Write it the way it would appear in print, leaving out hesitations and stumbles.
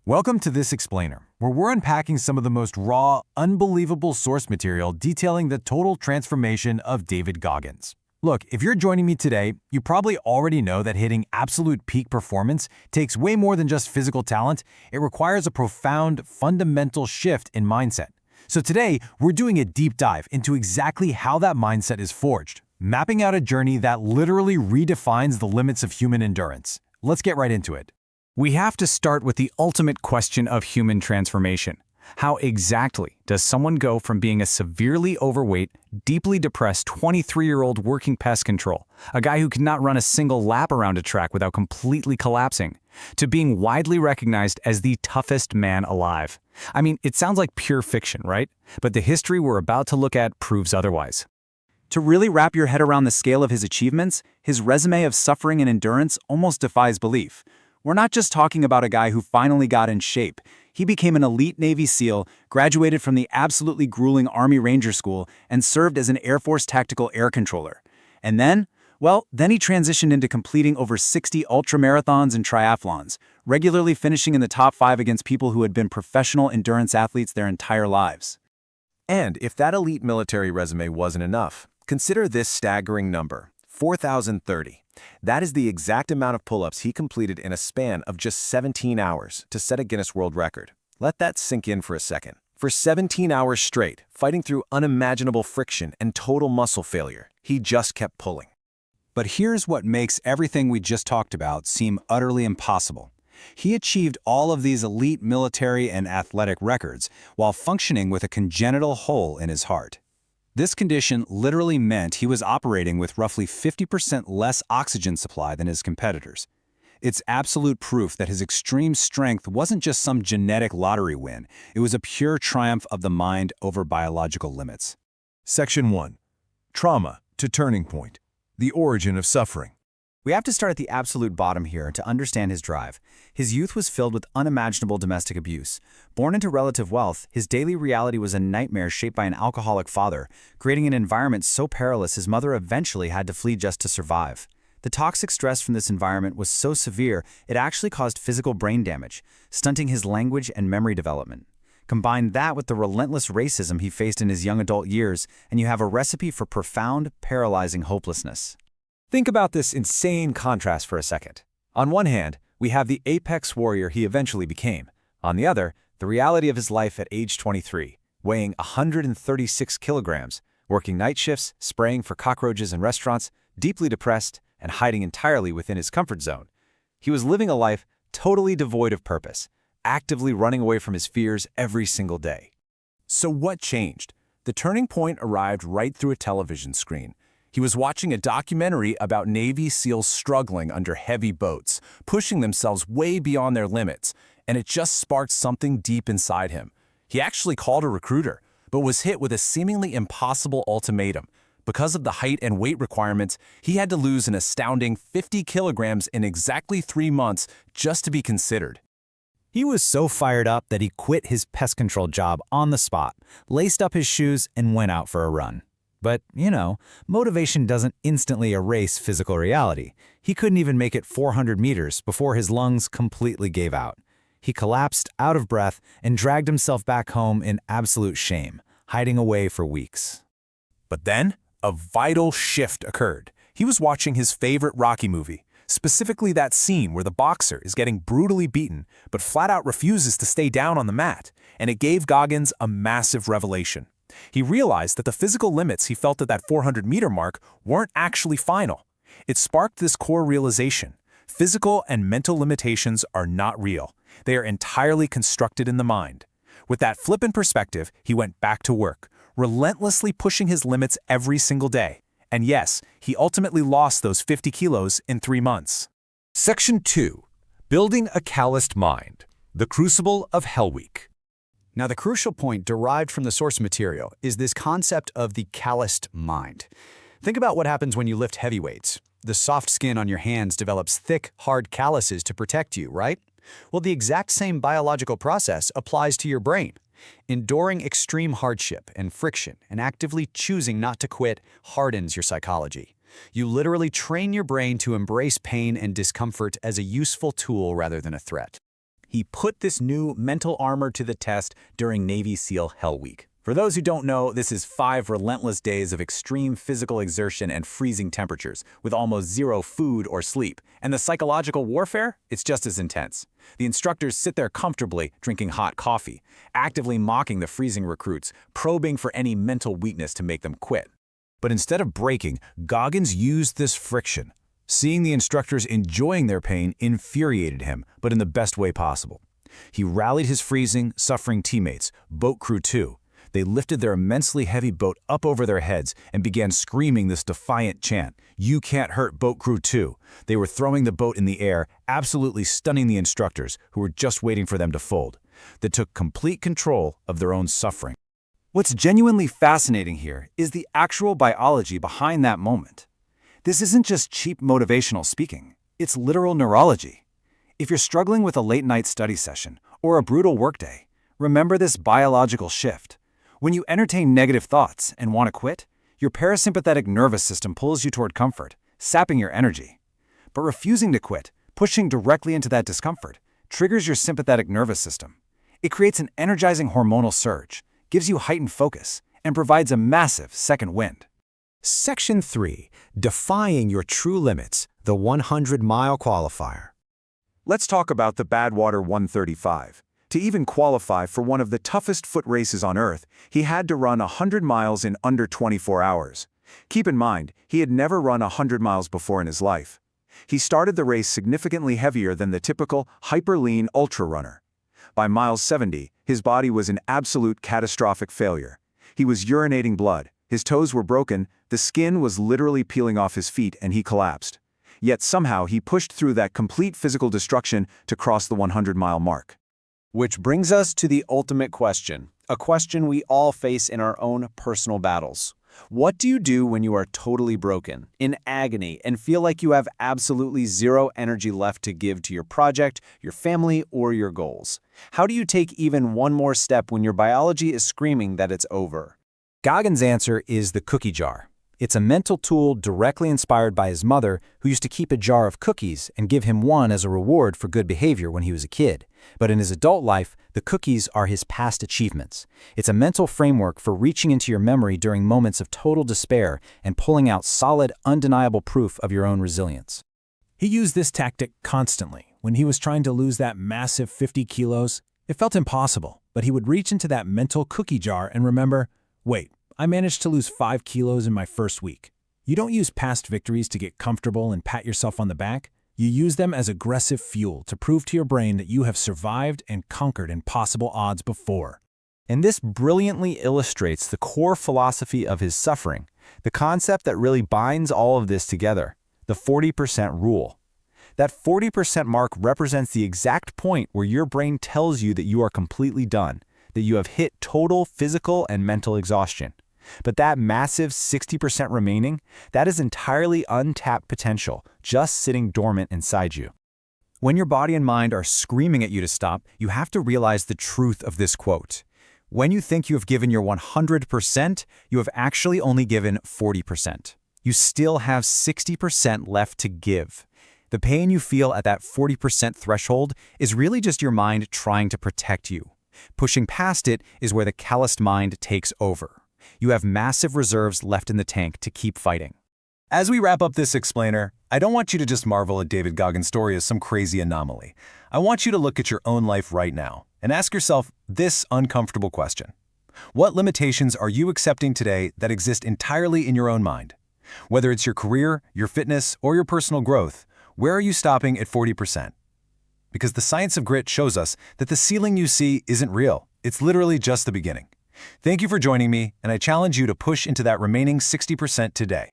Welcome to this explainer, where we're unpacking some of the most raw, unbelievable source material detailing the total transformation of David Goggins. Look, if you're joining me today, you probably already know that hitting absolute peak performance takes way more than just physical talent. It requires a profound, fundamental shift in mindset. So today, we're doing a deep dive into exactly how that mindset is forged, mapping out a journey that literally redefines the limits of human endurance. Let's get right into it. We have to start with the ultimate question of human transformation. How exactly does someone go from being a severely overweight, deeply depressed 23-year-old working pest control, a guy who could not run a single lap around a track without completely collapsing, to being widely recognized as the toughest man alive? I mean, it sounds like pure fiction, right? But the history we're about to look at proves otherwise. To really wrap your head around the scale of his achievements, his resume of suffering and endurance almost defies belief. We're not just talking about a guy who finally got in shape. He became an elite Navy SEAL, graduated from the absolutely grueling Army Ranger School, and served as an Air Force tactical air controller. And then he transitioned into completing over 60 ultramarathons and triathlons, regularly finishing in the top 5 against people who had been professional endurance athletes their entire lives. And if that elite military resume wasn't enough, consider this staggering number, 4,030. That is the exact amount of pull-ups he completed in a span of just 17 hours to set a Guinness World Record. Let that sink in for a second. For 17 hours straight, fighting through unimaginable friction and total muscle failure, he just kept pulling. But here's what makes everything we just talked about seem utterly impossible. He achieved all of these elite military and athletic records while functioning with a congenital hole in his heart. This condition literally meant he was operating with roughly 50% less oxygen supply than his competitors. It's absolute proof that his extreme strength wasn't just some genetic lottery win. It was a pure triumph of the mind over biological limits. Section 1. Trauma to turning point. The origin of suffering. We have to start at the absolute bottom here to understand his drive. His youth was filled with unimaginable domestic abuse. Born into relative wealth, his daily reality was a nightmare shaped by an alcoholic father, creating an environment so perilous his mother eventually had to flee just to survive. The toxic stress from this environment was so severe, it actually caused physical brain damage, stunting his language and memory development. Combine that with the relentless racism he faced in his young adult years, and you have a recipe for profound, paralyzing hopelessness. Think about this insane contrast for a second. On one hand, we have the apex warrior he eventually became. On the other, the reality of his life at age 23, weighing 136 kilograms, working night shifts, spraying for cockroaches in restaurants, deeply depressed, and hiding entirely within his comfort zone. He was living a life totally devoid of purpose, actively running away from his fears every single day. So what changed? The turning point arrived right through a television screen. He was watching a documentary about Navy SEALs struggling under heavy boats, pushing themselves way beyond their limits, and it just sparked something deep inside him. He actually called a recruiter, but was hit with a seemingly impossible ultimatum. Because of the height and weight requirements, he had to lose an astounding 50 kilograms in exactly 3 months just to be considered. He was so fired up that he quit his pest control job on the spot, laced up his shoes, and went out for a run. But, motivation doesn't instantly erase physical reality. He couldn't even make it 400 meters before his lungs completely gave out. He collapsed out of breath and dragged himself back home in absolute shame, hiding away for weeks. But then, a vital shift occurred. He was watching his favorite Rocky movie, specifically that scene where the boxer is getting brutally beaten, but flat out refuses to stay down on the mat, and it gave Goggins a massive revelation. He realized that the physical limits he felt at that 400-meter mark weren't actually final. It sparked this core realization. Physical and mental limitations are not real. They are entirely constructed in the mind. With that flip in perspective, he went back to work, relentlessly pushing his limits every single day. And yes, he ultimately lost those 50 kilos in 3 months. Section 2. Building a Calloused Mind. The Crucible of Hell Week. Now, the crucial point derived from the source material is this concept of the calloused mind. Think about what happens when you lift heavy weights. The soft skin on your hands develops thick, hard calluses to protect you, right? Well, the exact same biological process applies to your brain. Enduring extreme hardship and friction and actively choosing not to quit hardens your psychology. You literally train your brain to embrace pain and discomfort as a useful tool rather than a threat. he put this new mental armor to the test during Navy SEAL Hell Week. For those who don't know, this is 5 relentless days of extreme physical exertion and freezing temperatures, with almost zero food or sleep. And the psychological warfare? It's just as intense. The instructors sit there comfortably, drinking hot coffee, actively mocking the freezing recruits, probing for any mental weakness to make them quit. But instead of breaking, Goggins used this friction. Seeing the instructors enjoying their pain infuriated him, but in the best way possible. He rallied his freezing, suffering teammates, boat crew too. They lifted their immensely heavy boat up over their heads and began screaming this defiant chant, "You can't hurt boat crew 2." They were throwing the boat in the air, absolutely stunning the instructors, who were just waiting for them to fold. They took complete control of their own suffering. What's genuinely fascinating here is the actual biology behind that moment. This isn't just cheap motivational speaking. It's literal neurology. If you're struggling with a late-night study session or a brutal workday, remember this biological shift. When you entertain negative thoughts and want to quit, your parasympathetic nervous system pulls you toward comfort, sapping your energy. But refusing to quit, pushing directly into that discomfort, triggers your sympathetic nervous system. It creates an energizing hormonal surge, gives you heightened focus, and provides a massive second wind. Section 3. Defying your true limits, the 100-mile qualifier. Let's talk about the Badwater 135. To even qualify for one of the toughest foot races on Earth, he had to run 100 miles in under 24 hours. Keep in mind, he had never run 100 miles before in his life. He started the race significantly heavier than the typical hyper-lean ultra runner. By mile 70, his body was an absolute catastrophic failure. He was urinating blood, his toes were broken, the skin was literally peeling off his feet, and he collapsed. Yet somehow he pushed through that complete physical destruction to cross the 100-mile mark. Which brings us to the ultimate question, a question we all face in our own personal battles. What do you do when you are totally broken, in agony, and feel like you have absolutely zero energy left to give to your project, your family, or your goals? How do you take even one more step when your biology is screaming that it's over? Goggins' answer is the cookie jar. It's a mental tool directly inspired by his mother, who used to keep a jar of cookies and give him one as a reward for good behavior when he was a kid. But in his adult life, the cookies are his past achievements. It's a mental framework for reaching into your memory during moments of total despair and pulling out solid, undeniable proof of your own resilience. He used this tactic constantly. When he was trying to lose that massive 50 kilos, it felt impossible, but he would reach into that mental cookie jar and remember, wait, I managed to lose 5 kilos in my first week. You don't use past victories to get comfortable and pat yourself on the back. You use them as aggressive fuel to prove to your brain that you have survived and conquered impossible odds before. And this brilliantly illustrates the core philosophy of his suffering, the concept that really binds all of this together, the 40% rule. That 40% mark represents the exact point where your brain tells you that you are completely done, that you have hit total physical and mental exhaustion. But that massive 60% remaining, that is entirely untapped potential, just sitting dormant inside you. When your body and mind are screaming at you to stop, you have to realize the truth of this quote. When you think you have given your 100%, you have actually only given 40%. You still have 60% left to give. The pain you feel at that 40% threshold is really just your mind trying to protect you. Pushing past it is where the calloused mind takes over. You have massive reserves left in the tank to keep fighting. As we wrap up this explainer, I don't want you to just marvel at David Goggins' story as some crazy anomaly. I want you to look at your own life right now and ask yourself this uncomfortable question. What limitations are you accepting today that exist entirely in your own mind? Whether it's your career, your fitness, or your personal growth, where are you stopping at 40%? Because the science of grit shows us that the ceiling you see isn't real. It's literally just the beginning. Thank you for joining me, and I challenge you to push into that remaining 60% today.